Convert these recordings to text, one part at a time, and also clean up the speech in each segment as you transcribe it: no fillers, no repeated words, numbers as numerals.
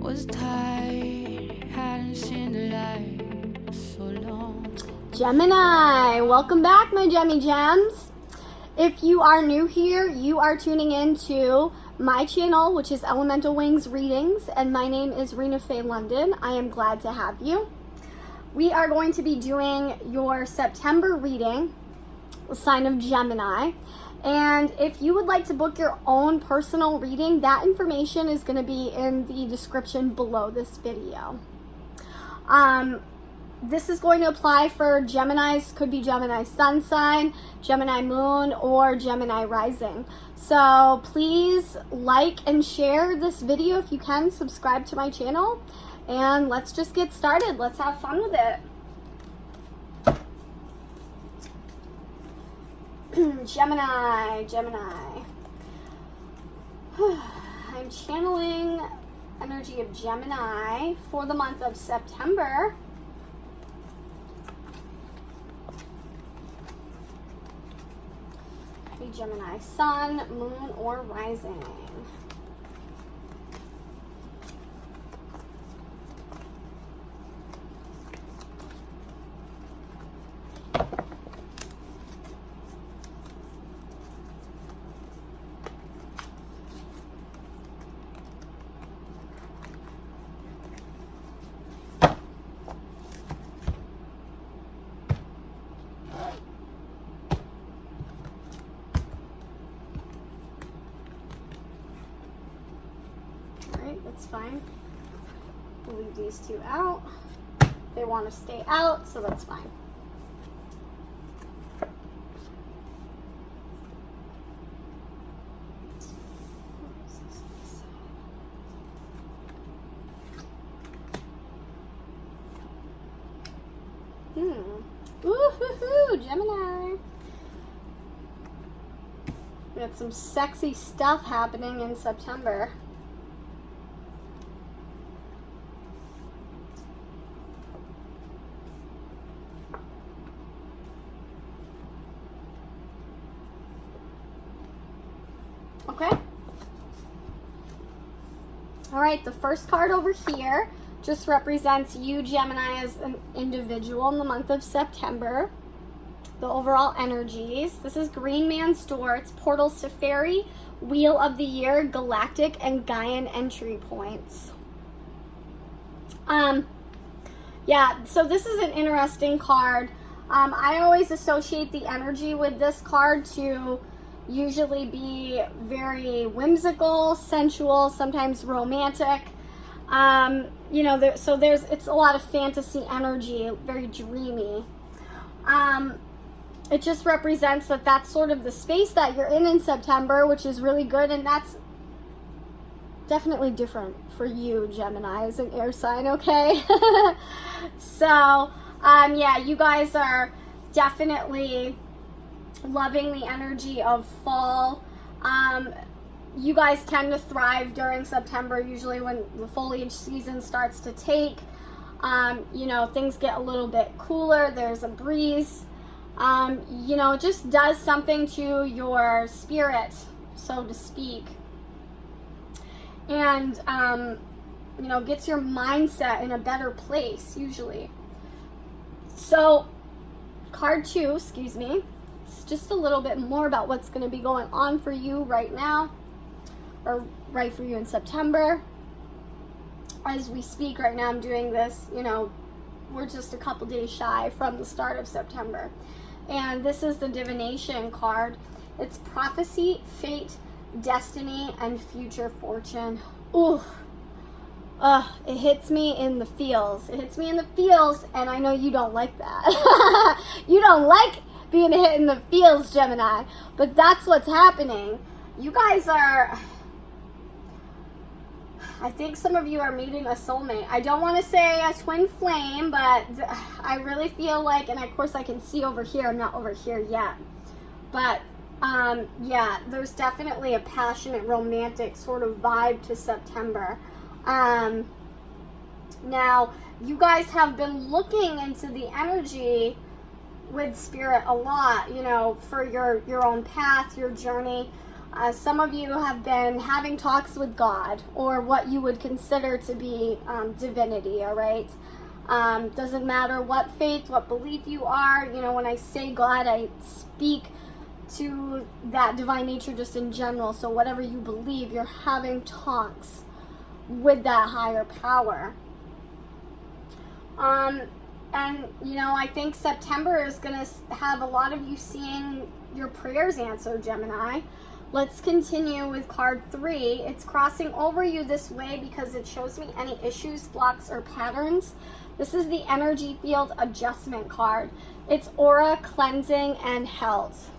was tired, hadn't seen the light so long. Gemini, welcome back, my Gemmy Gems. If you are new here, you are tuning in to my channel, which is Elemental Wings Readings, and my name is Rina-fay London. I am glad to have you. We are going to be doing your September reading, sign of Gemini. And if you would like to book your own personal reading, that information is going to be in the description below this video. This is going to apply for Geminis, could be Gemini Sun sign, Gemini Moon, or Gemini Rising. So please like and share this video if you can, subscribe to my channel, and let's just get started. Let's have fun with it. Gemini. I'm channeling energy of Gemini for the month of September. Be Gemini Sun, Moon, or Rising. That's fine. We'll leave these two out. They want to stay out, so that's fine. Woo-hoo-hoo, Gemini. We got some sexy stuff happening in September. Okay. All right, the first card over here just represents you, Gemini, as an individual in the month of September. The overall energies. This is Green Man's Door. It's portals to fairy, wheel of the year, galactic, and Gaian entry points. Yeah, so this is an interesting card. I always associate the energy with this card to usually be very whimsical, sensual, sometimes romantic. You know, it's a lot of fantasy energy, very dreamy. It just represents that that's sort of the space that you're in September, which is really good, and that's definitely different for you, Gemini, as an air sign, okay? So, yeah, you guys are definitely loving the energy of fall. You guys tend to thrive during September, usually when the foliage season starts to take. You know, things get a little bit cooler. There's a breeze. You know, it just does something to your spirit, so to speak. And, you know, gets your mindset in a better place, usually. So, card 2, excuse me. Just a little bit more about what's going to be going on for you right now, or right for you in September. As we speak right now, I'm doing this, you know, we're just a couple days shy from the start of September. And this is the divination card. It's prophecy, fate, destiny, and future fortune. Ooh. It hits me in the feels. It hits me in the feels, and I know you don't like that. You don't like being hit in the feels, Gemini, but that's what's happening. You guys are, I think some of you are meeting a soulmate. I don't want to say a twin flame, but I really feel like, and of course I can see over here, I'm not over here yet, but yeah, there's definitely a passionate, romantic sort of vibe to September. Now, you guys have been looking into the energy with spirit a lot, you know, for your own path, your journey. Some of you have been having talks with God, or what you would consider to be divinity, all right? Doesn't matter what faith, what belief you are. You know, when I say God, I speak to that divine nature just in general. So whatever you believe, you're having talks with that higher power. And, you know, I think September is going to have a lot of you seeing your prayers answered, Gemini. Let's continue with card 3. It's crossing over you this way because it shows me any issues, blocks, or patterns. This is the energy field adjustment card. It's aura cleansing and health.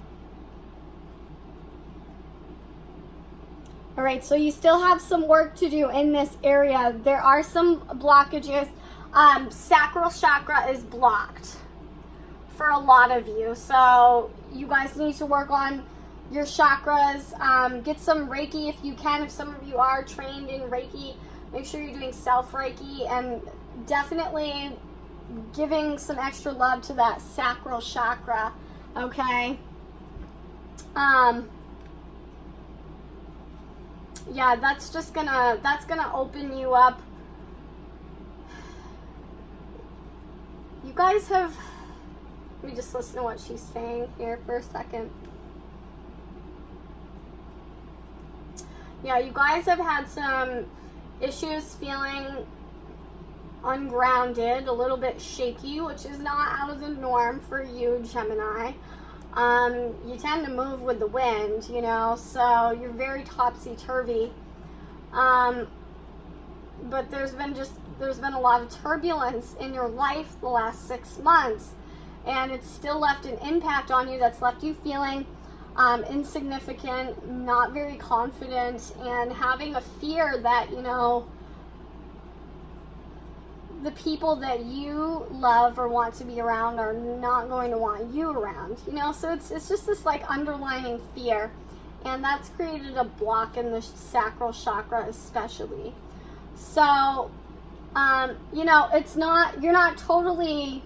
All right, so you still have some work to do in this area. There are some blockages. Sacral chakra is blocked for a lot of you. So you guys need to work on your chakras. Get some Reiki if you can. If some of you are trained in Reiki, make sure you're doing self-Reiki, and definitely giving some extra love to that sacral chakra, okay? Yeah, that's gonna open you up. You guys have, let me just listen to what she's saying here for a second. Yeah, you guys have had some issues feeling ungrounded, a little bit shaky, which is not out of the norm for you, Gemini. You tend to move with the wind, you know, so you're very topsy-turvy. But there's been a lot of turbulence in your life the last 6 months, and it's still left an impact on you that's left you feeling insignificant, not very confident, and having a fear that, you know, the people that you love or want to be around are not going to want you around, you know. So it's just this like underlining fear, and that's created a block in the sacral chakra especially. So you know, you're not totally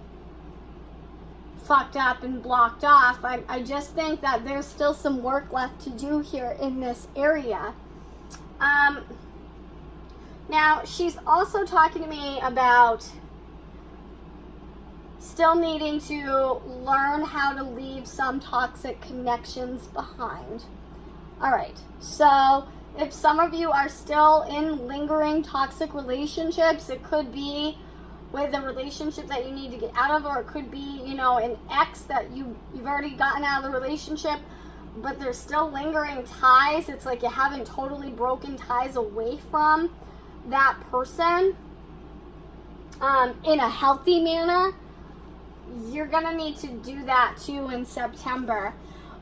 fucked up and blocked off. I just think that there's still some work left to do here in this area. Now, she's also talking to me about still needing to learn how to leave some toxic connections behind. All right, so if some of you are still in lingering toxic relationships, it could be with a relationship that you need to get out of, or it could be, you know, an ex that you've already gotten out of the relationship, but there's still lingering ties. It's like you haven't totally broken ties away from that person in a healthy manner. You're gonna need to do that too in September.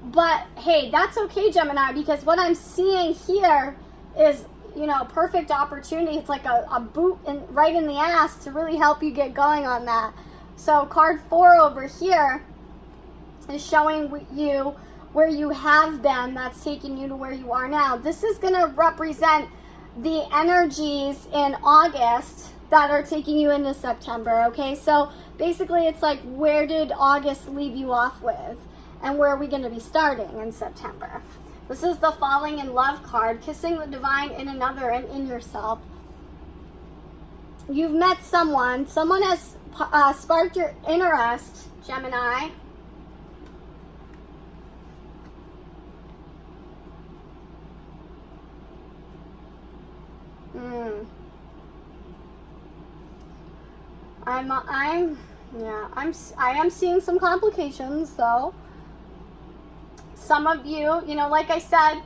But hey, that's okay, Gemini, because what I'm seeing here is, you know, perfect opportunity. It's like a boot right in the ass to really help you get going on that. So card 4 over here is showing you where you have been, that's taking you to where you are now. This is going to represent the energies in August that are taking you into September, okay? So basically it's like, where did August leave you off with? And where are we going to be starting in September? This is the falling in love card, kissing the divine in another and in yourself. You've met someone has sparked your interest, Gemini. I am seeing some complications though. Some of you, you know, like I said,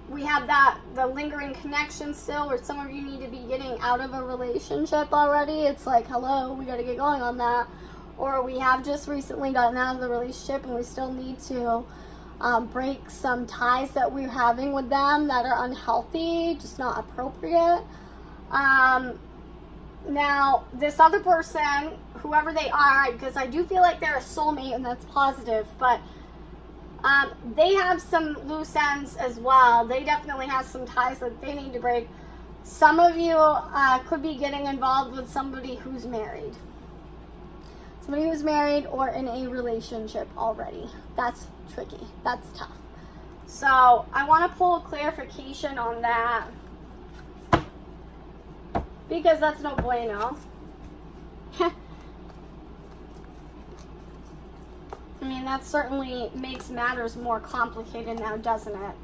we have the lingering connection still, where some of you need to be getting out of a relationship already. It's like, hello, we got to get going on that. Or we have just recently gotten out of the relationship and we still need to break some ties that we're having with them that are unhealthy, just not appropriate. Now, this other person, whoever they are, because I do feel like they're a soulmate, and that's positive, but they have some loose ends as well. They definitely have some ties that they need to break. Some of you could be getting involved with somebody who's married. Somebody who's married or in a relationship already. That's tricky. That's tough. So I want to pull a clarification on that, because that's no bueno. I mean, that certainly makes matters more complicated now, doesn't it?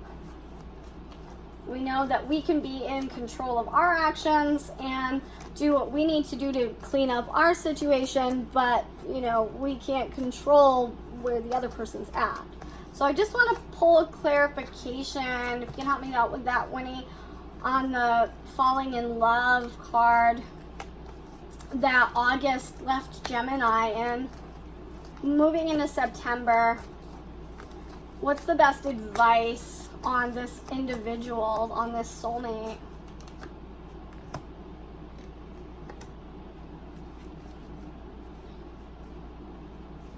We know that we can be in control of our actions and do what we need to do to clean up our situation, but, you know, we can't control where the other person's at. So I just want to pull a clarification, if you can help me out with that, Winnie, on the falling in love card that August left Gemini in. Moving into September, what's the best advice on this individual, on this soulmate?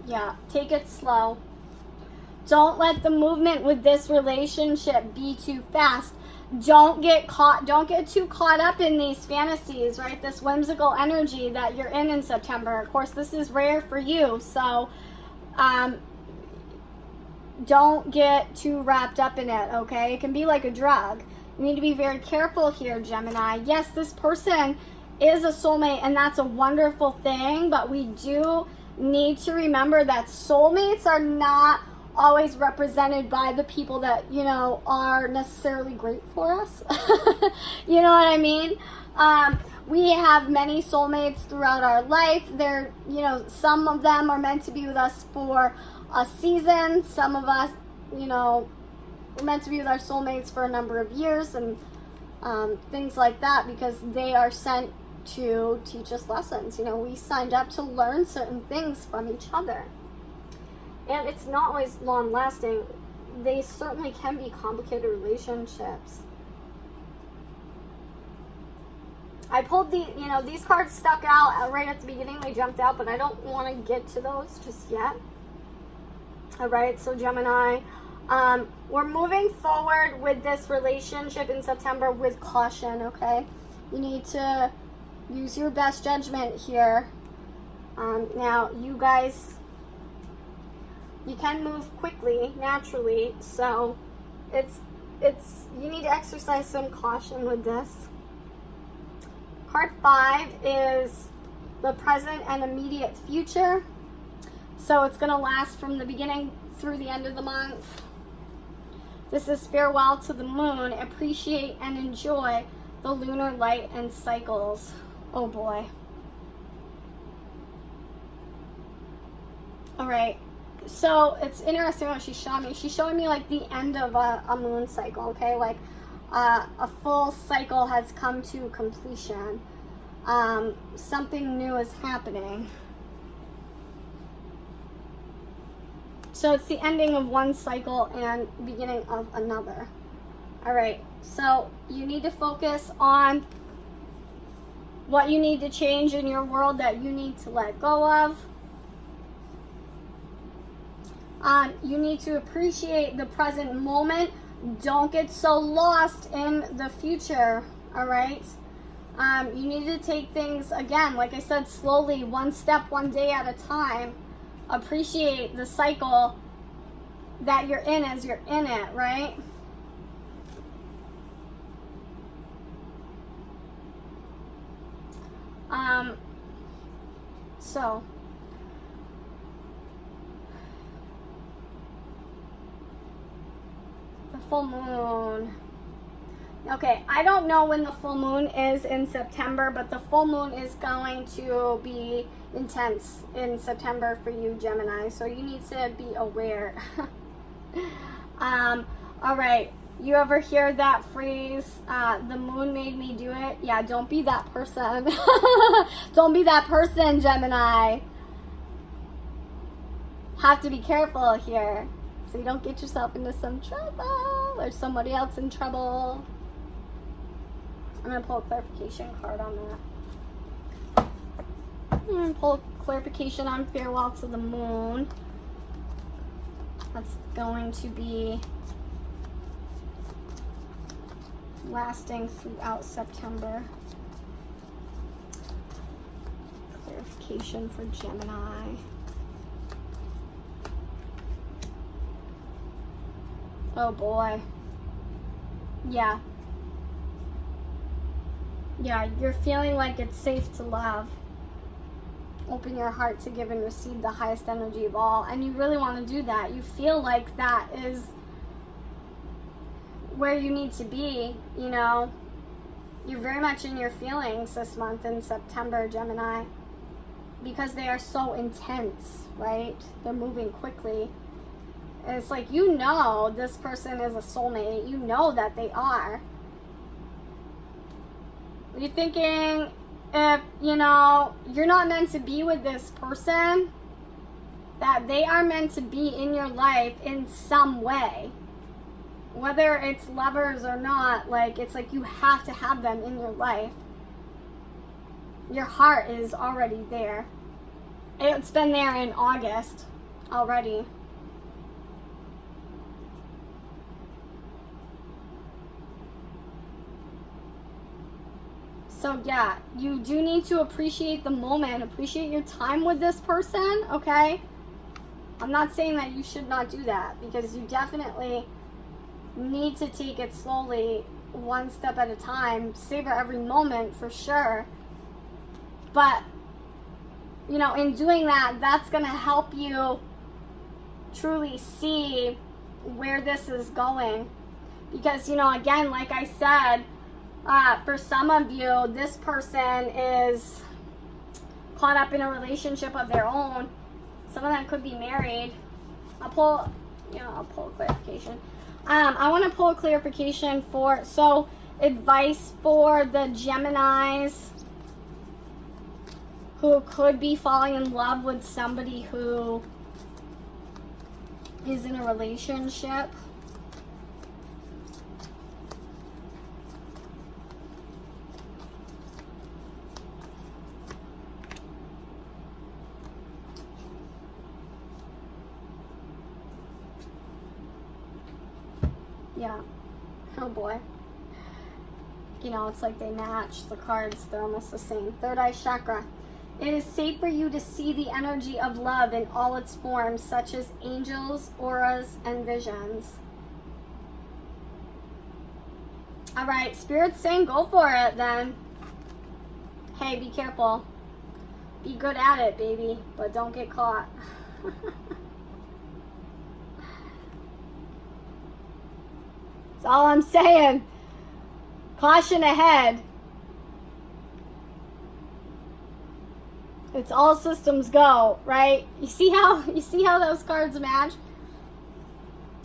Yeah, take it slow. Don't let the movement with this relationship be too fast. Don't get too caught up in these fantasies, right? This whimsical energy that you're in September. Of course, this is rare for you, so don't get too wrapped up in it, okay? It can be like a drug. You need to be very careful here, Gemini. Yes, this person is a soulmate, and that's a wonderful thing, but we do need to remember that soulmates are not always represented by the people that, you know, are necessarily great for us. You know what I mean? We have many soulmates throughout our life. They're, you know, some of them are meant to be with us for a season. Some of us, you know, we're meant to be with our soulmates for a number of years and things like that, because they are sent to teach us lessons. You know, we signed up to learn certain things from each other. And it's not always long lasting. They certainly can be complicated relationships. I pulled these cards stuck out right at the beginning. They jumped out, but I don't want to get to those just yet. All right, so Gemini, we're moving forward with this relationship in September with caution, okay? You need to use your best judgment here. Now, you guys, you can move quickly, naturally, so you need to exercise some caution with this. Card 5 is the present and immediate future. So it's going to last from the beginning through the end of the month. This is farewell to the moon. Appreciate and enjoy the lunar light and cycles. Oh boy. All right. So it's interesting what she's showing me. She's showing me like the end of a moon cycle, okay? Like a full cycle has come to completion. Something new is happening. So it's the ending of one cycle and beginning of another. All right, so you need to focus on what you need to change in your world that you need to let go of. You need to appreciate the present moment. Don't get so lost in the future, all right? You need to take things, again, like I said, slowly, one step, one day at a time. Appreciate the cycle that you're in as you're in it, right? So the full moon. Okay, I don't know when the full moon is in September, but the full moon is going to be intense in September for you, Gemini. So you need to be aware. All right. You ever hear that phrase, the moon made me do it? Yeah, don't be that person. Don't be that person, Gemini. Have to be careful here so you don't get yourself into some trouble or somebody else in trouble. I'm going to pull a clarification card on that. I'm going to pull a clarification on farewell to the moon. That's going to be lasting throughout September. Clarification for Gemini. Oh boy. Yeah. Yeah, you're feeling like it's safe to love. Open your heart to give and receive the highest energy of all. And you really want to do that. You feel like that is where you need to be, you know. You're very much in your feelings this month in September, Gemini. Because they are so intense, right? They're moving quickly. And it's like, you know this person is a soulmate. You know that they are. You're thinking, if, you know, you're not meant to be with this person, that they are meant to be in your life in some way. Whether it's lovers or not, like, it's like you have to have them in your life. Your heart is already there. It's been there in August already. So yeah, you do need to appreciate the moment, appreciate your time with this person, okay? I'm not saying that you should not do that, because you definitely need to take it slowly, one step at a time, savor every moment for sure. But, you know, in doing that, that's going to help you truly see where this is going. Because, you know, again, like I said, for some of you, this person is caught up in a relationship of their own. Some of them could be married. I'll pull a clarification. I want to pull a clarification for, so advice for the Geminis who could be falling in love with somebody who is in a relationship. Yeah. Oh boy. You know, it's like they match the cards. They're almost the same. Third eye chakra. It is safe for you to see the energy of love in all its forms, such as angels, auras, and visions. All right, Spirit's saying go for it then. Hey, be careful. Be good at it, baby, but don't get caught. That's all I'm saying. Caution ahead. It's all systems go, right? You see how those cards match?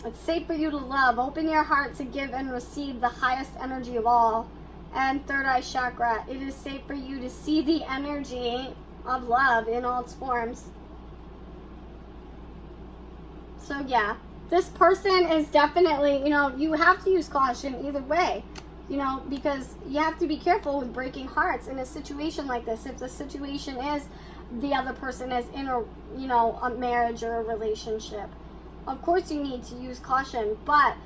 It's safe for you to love. Open your heart to give and receive the highest energy of all. And third eye chakra. It is safe for you to see the energy of love in all its forms. So yeah, this person is definitely, you know, you have to use caution either way. You know, because you have to be careful with breaking hearts in a situation like this. If the situation is the other person is in a, you know, a marriage or a relationship, of course you need to use caution. But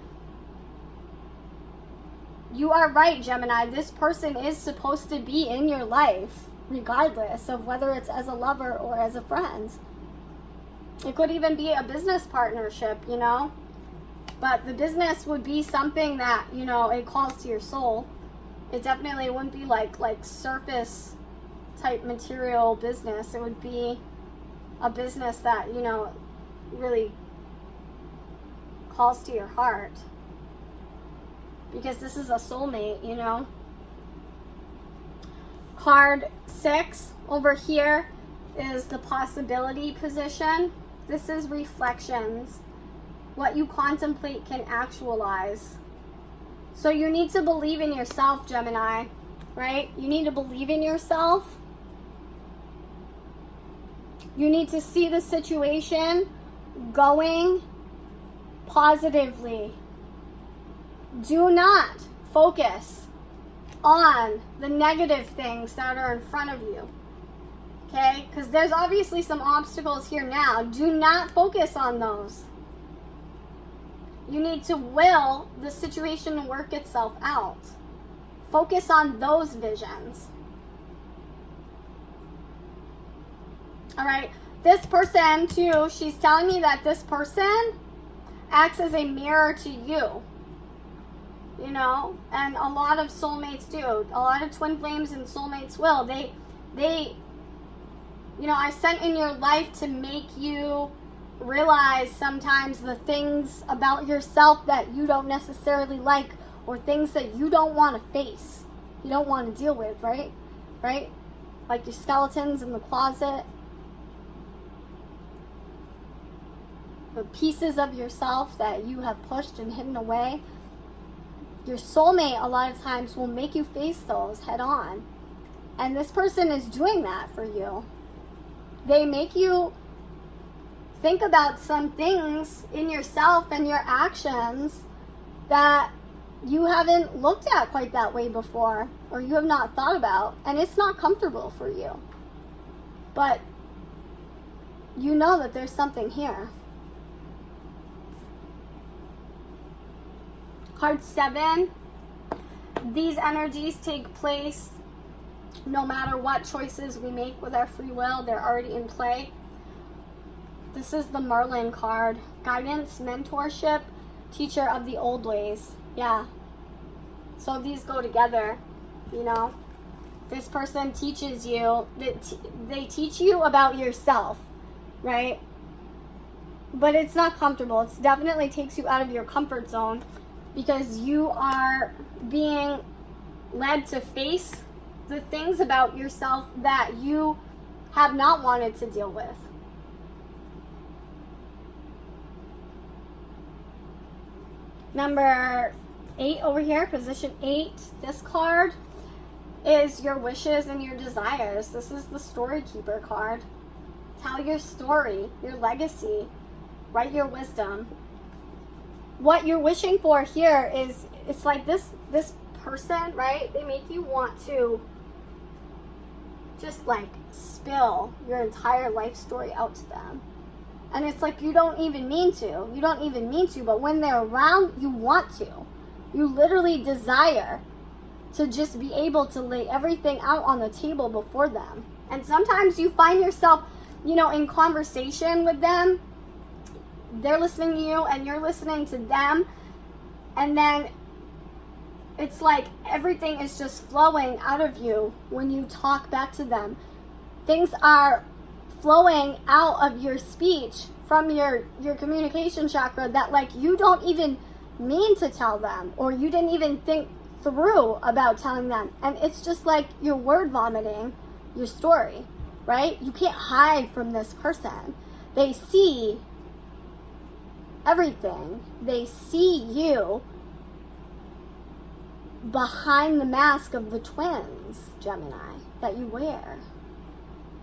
you are right, Gemini. This person is supposed to be in your life, regardless of whether it's as a lover or as a friend. It could even be a business partnership, you know. But the business would be something that, you know, it calls to your soul. It definitely wouldn't be like surface type material business. It would be a business that, you know, really calls to your heart. Because this is a soulmate, you know. Card 6 over here is the possibility position. This is reflections. What you contemplate can actualize. So you need to believe in yourself, Gemini, right? You need to believe in yourself. You need to see the situation going positively. Do not focus on the negative things that are in front of you. Okay? Because there's obviously some obstacles here now. Do not focus on those. You need to will the situation to work itself out. Focus on those visions. All right. This person, too, she's telling me that this person acts as a mirror to you. You know, and a lot of soulmates do. A lot of twin flames and soulmates will. They, you know, I sent in your life to make you realize sometimes the things about yourself that you don't necessarily like, or things that you don't want to face, you don't want to deal with, right? Right? Like your skeletons in the closet, the pieces of yourself that you have pushed and hidden away. Your soulmate a lot of times will make you face those head on. And this person is doing that for you. They make you think about some things in yourself and your actions that you haven't looked at quite that way before, or you have not thought about, and it's not comfortable for you. But you know that there's something here. Card 7, these energies take place no matter what choices we make with our free will. They're already in play. This is the Merlin card. Guidance, mentorship, teacher of the old ways. Yeah. So these go together, you know. This person teaches you, they teach you about yourself, right? But it's not comfortable. It definitely takes you out of your comfort zone, because you are being led to face the things about yourself that you have not wanted to deal with. Number 8 over here, position 8. This card is your wishes and your desires. This is the story keeper card. Tell your story, your legacy, write your wisdom. What you're wishing for here is, it's like this person, right? They make you want to just like spill your entire life story out to them. And it's like you don't even mean to. You don't even mean to, but when they're around, you want to. You literally desire to just be able to lay everything out on the table before them. And sometimes you find yourself, you know, in conversation with them. They're listening to you and you're listening to them, and then it's like everything is just flowing out of you when you talk back to them. Things are flowing out of your speech from your communication chakra that like you don't even mean to tell them, or you didn't even think through about telling them, and it's just like you're word vomiting your story, right? You can't hide from this person. They see everything. They see you behind the mask of the twins, Gemini, that you wear,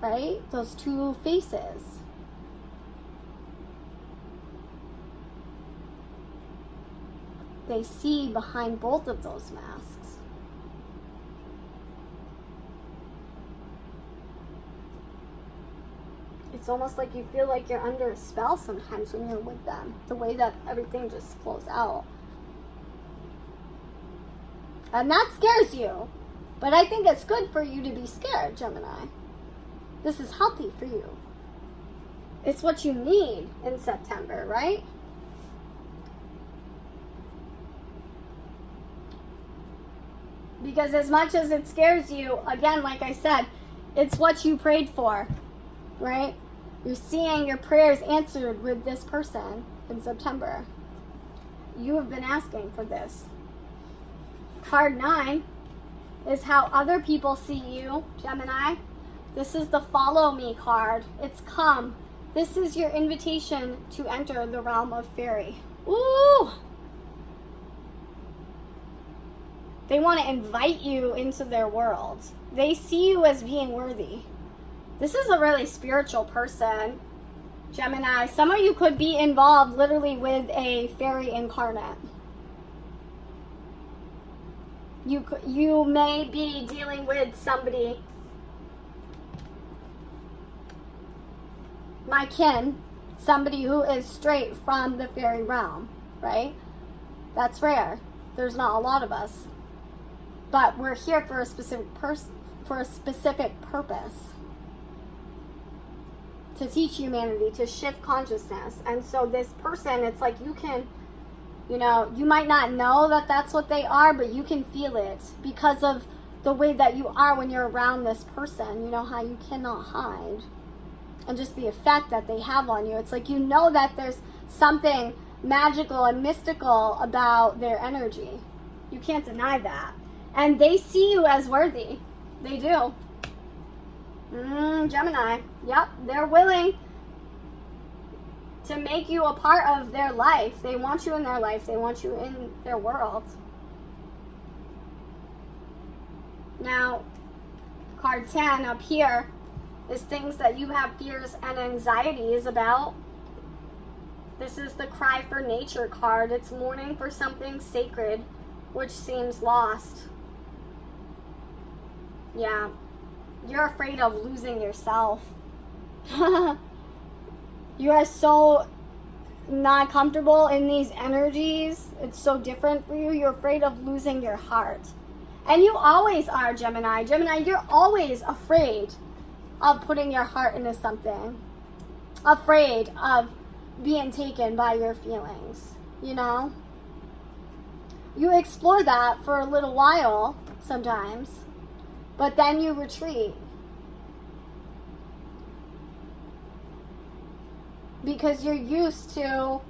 right? Those two faces. They see behind both of those masks. It's almost like you feel like you're under a spell sometimes when you're with them. The way that everything just flows out. And that scares you. But I think it's good for you to be scared, Gemini. This is healthy for you. It's what you need in September, right? Because as much as it scares you, again, like I said, it's what you prayed for, right? You're seeing your prayers answered with this person in September. You have been asking for this. Card 9 is how other people see you, Gemini. This is the follow me card. It's come. This is your invitation to enter the realm of fairy. Ooh! They want to invite you into their world. They see you as being worthy. This is a really spiritual person, Gemini. Some of you could be involved literally with a fairy incarnate. You may be dealing with somebody, my kin, somebody who is straight from the fairy realm, right? That's rare. There's not a lot of us. But we're here for a specific purpose. to teach humanity, to shift consciousness. And so this person, it's like you can, you know, you might not know that that's what they are, but you can feel it because of the way that you are when you're around this person. You know how you cannot hide. And just the effect that they have on you. It's like you know that there's something magical and mystical about their energy. You can't deny that. And they see you as worthy. They do. Gemini. Yep, they're willing to make you a part of their life. They want you in their life. They want you in their world. Now, card 10 up here is things that you have fears and anxieties about. This is the Cry for Nature card. It's mourning for something sacred, which seems lost. Yeah. You're afraid of losing yourself. You are so not comfortable in these energies. It's so different for you. You're afraid of losing your heart. And you always are, Gemini. Gemini, you're always afraid of putting your heart into something. Afraid of being taken by your feelings, you know? You explore that for a little while sometimes, but then you retreat. Because you're used to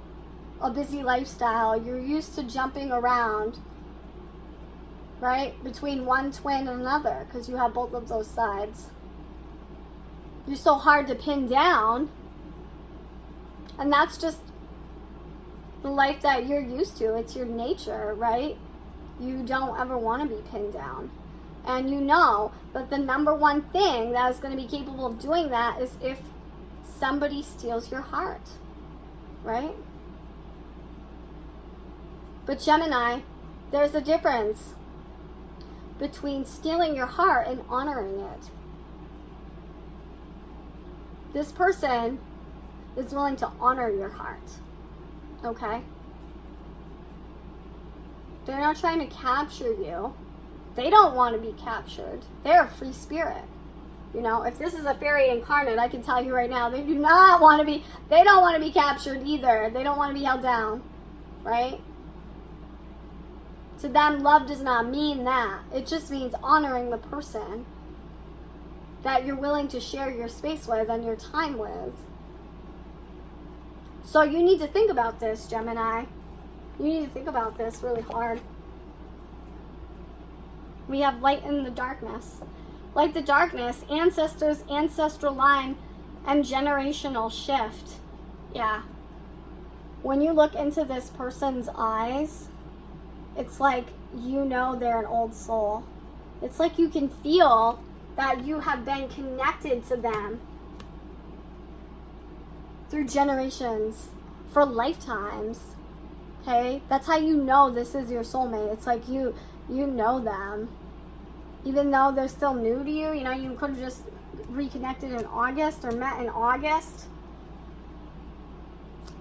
a busy lifestyle. You're used to jumping around, right? Between one twin and another, because you have both of those sides. You're so hard to pin down. And that's just the life that you're used to. It's your nature, right? You don't ever want to be pinned down. And you know that the number one thing that is going to be capable of doing that is if somebody steals your heart, right? But Gemini, there's a difference between stealing your heart and honoring it. This person is willing to honor your heart, okay? They're not trying to capture you. They don't want to be captured. They're a free spirit. You know, if this is a fairy incarnate, I can tell you right now, they don't want to be captured either. They don't want to be held down, right? To them, love does not mean that. It just means honoring the person that you're willing to share your space with and your time with. So you need to think about this, Gemini. You need to think about this really hard. We have light in the darkness. Like the darkness, ancestors, ancestral line, and generational shift. Yeah. When you look into this person's eyes, it's like you know they're an old soul. It's like you can feel that you have been connected to them through generations, for lifetimes. Okay? That's how you know this is your soulmate. It's like you know them. Even though they're still new to you, you know, you could have just reconnected in August or met in August.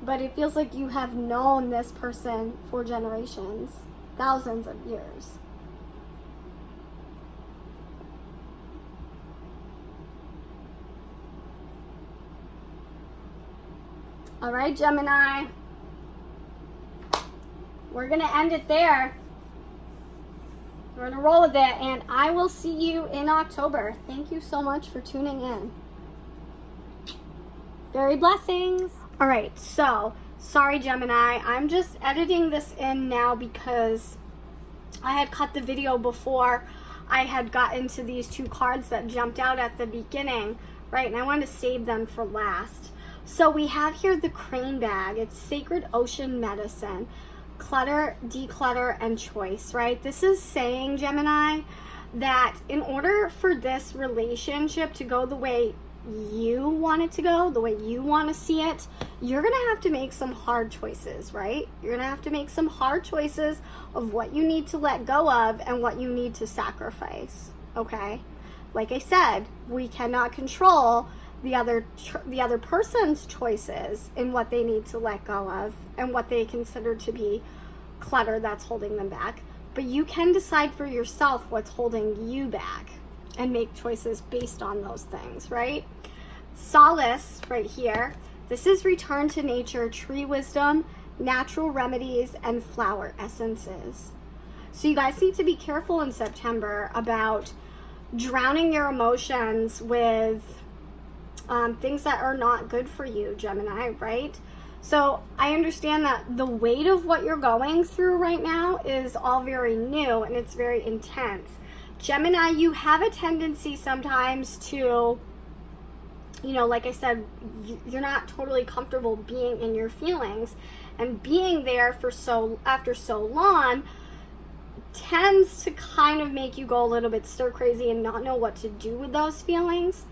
But it feels like you have known this person for generations, thousands of years. All right, Gemini. We're going to end it there. We're going to roll with it, and I will see you in October. Thank you so much for tuning in. Very blessings. All right, so, sorry, Gemini. I'm just editing this in now because I had cut the video before I had gotten to these two cards that jumped out at the beginning, right? And I wanted to save them for last. So we have here the crane bag. It's Sacred Ocean Medicine. Clutter, declutter, and choice, right? This is saying, Gemini, that in order for this relationship to go the way you want it to go, the way you want to see it, you're going to have to make some hard choices, right? You're going to have to make some hard choices of what you need to let go of and what you need to sacrifice, okay? Like I said, we cannot control the other person's choices in what they need to let go of and what they consider to be clutter that's holding them back. But you can decide for yourself what's holding you back and make choices based on those things, right? Solace right here. This is return to nature, tree wisdom, natural remedies, and flower essences. So you guys need to be careful in September about drowning your emotions with things that are not good for you, Gemini, right? So I understand that the weight of what you're going through right now is all very new and it's very intense. Gemini, you have a tendency sometimes to, you know, like I said, you're not totally comfortable being in your feelings, and being there for after so long tends to kind of make you go a little bit stir crazy and not know what to do with those feelings.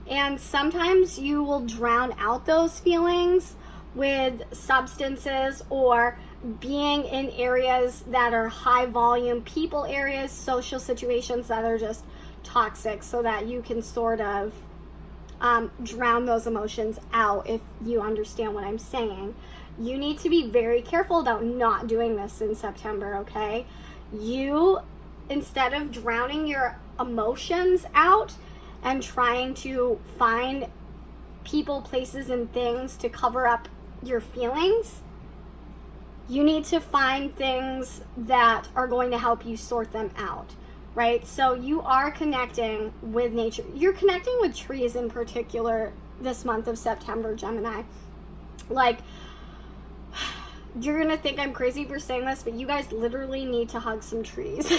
And sometimes you will drown out those feelings with substances or being in areas that are high volume people areas, social situations that are just toxic, so that you can sort of drown those emotions out, if you understand what I'm saying. You need to be very careful about not doing this in September, okay? You, instead of drowning your emotions out and trying to find people, places, and things to cover up your feelings, you need to find things that are going to help you sort them out, right? So you are connecting with nature. You're connecting with trees in particular this month of September, Gemini. Like, you're gonna think I'm crazy for saying this, but you guys literally need to hug some trees.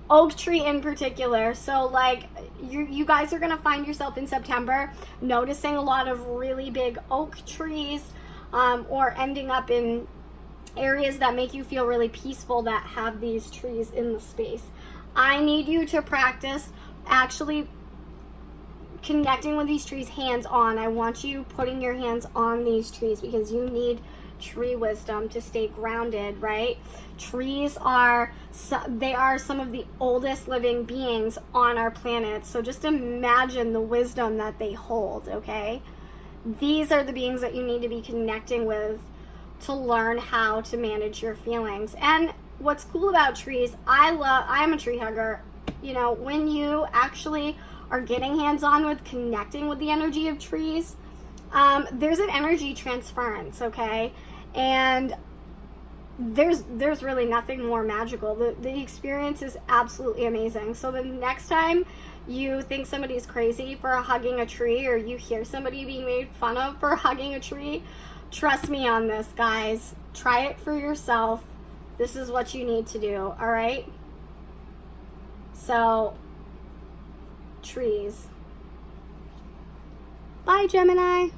Oak tree in particular. So like you guys are gonna find yourself in September noticing a lot of really big oak trees, or ending up in areas that make you feel really peaceful that have these trees in the space. I need you to practice actually connecting with these trees hands on. I want you putting your hands on these trees because you need tree wisdom to stay grounded, right? Trees are some of the oldest living beings on our planet. So just imagine the wisdom that they hold, okay? These are the beings that you need to be connecting with to learn how to manage your feelings. And what's cool about trees, I'm a tree hugger. You know, when you actually are getting hands-on with connecting with the energy of trees, there's an energy transference, okay? And there's really nothing more magical. The experience is absolutely amazing. So the next time you think somebody's crazy for hugging a tree, or you hear somebody being made fun of for hugging a tree, trust me on this, guys. Try it for yourself. This is what you need to do, all right? So, trees. Bye, Gemini.